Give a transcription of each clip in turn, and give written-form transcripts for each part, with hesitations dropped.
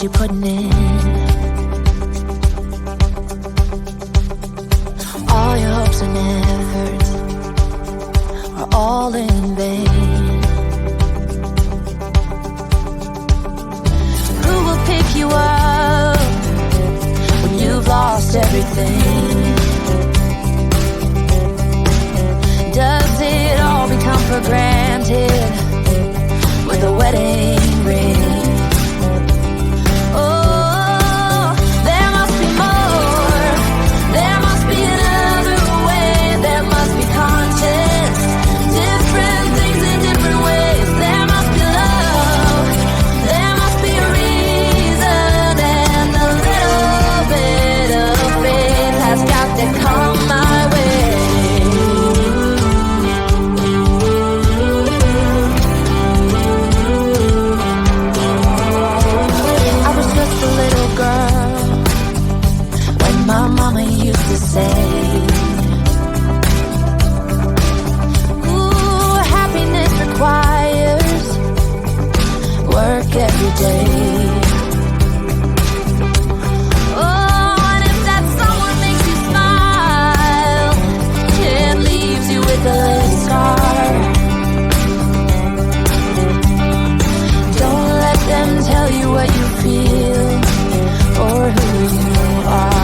you're putting in. All your hopes and efforts are all in vain. Who will pick you up when you've lost everything? Does it all become for granted with a wedding ring? Oh, there must be more. There must be another way. There must be conscience. Different things in different ways. There must be love. There must be a reason. And a little bit of faith has got to come my way. My mama used to say, ooh, happiness requires work every day. Oh, and if that someone makes you smile, it leaves you with a scar. Don't let them tell you what you feel or who you are.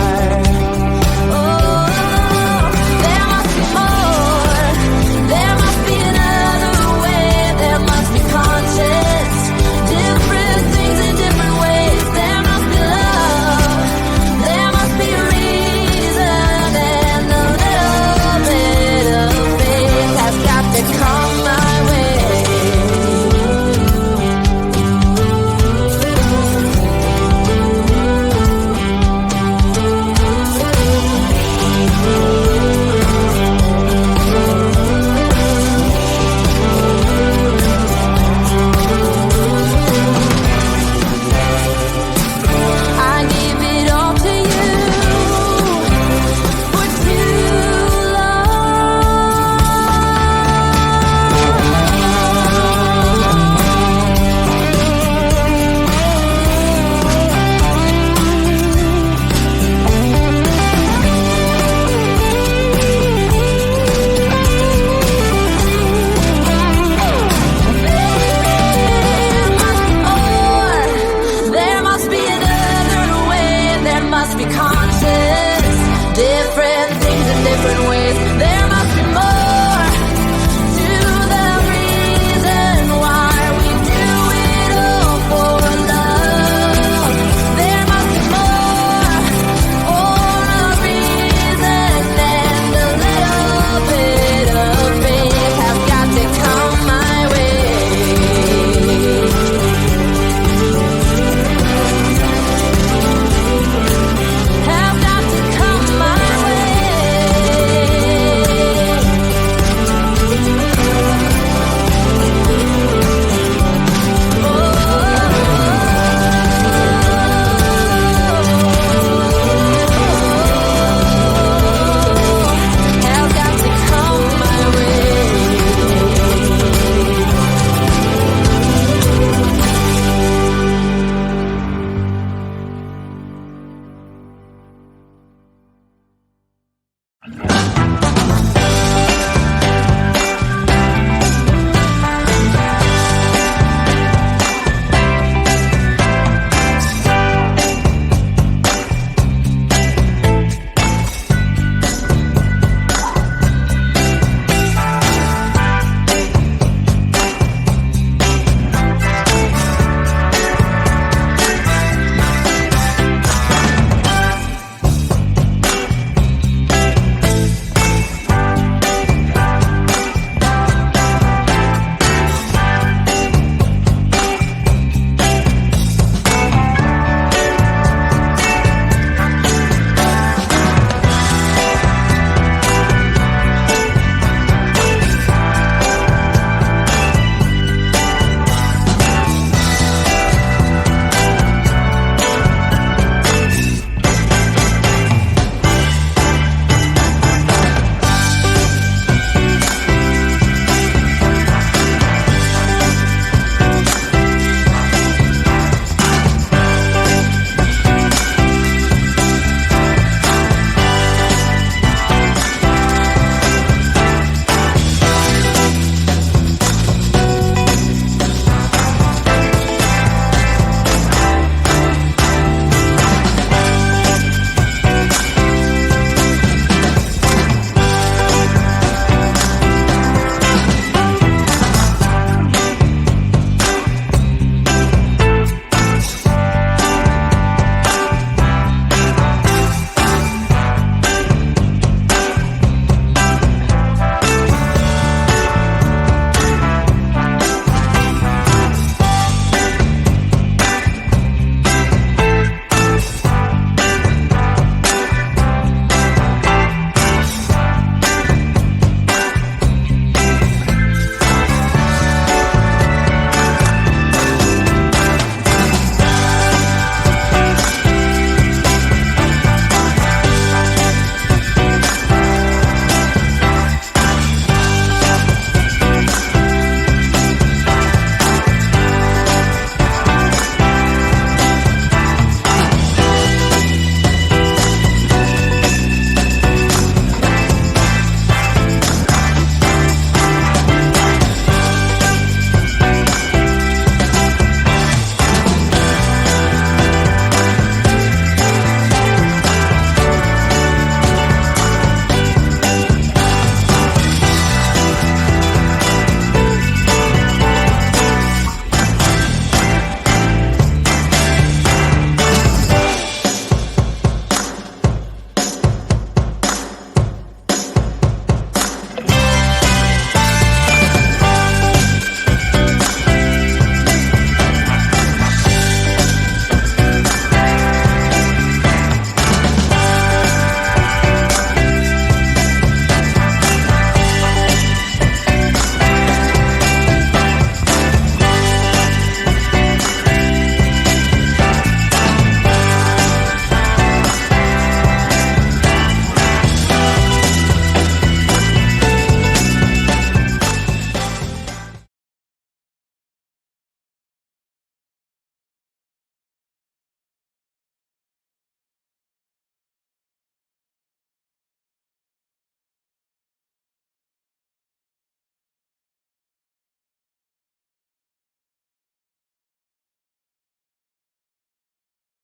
Different things in different ways.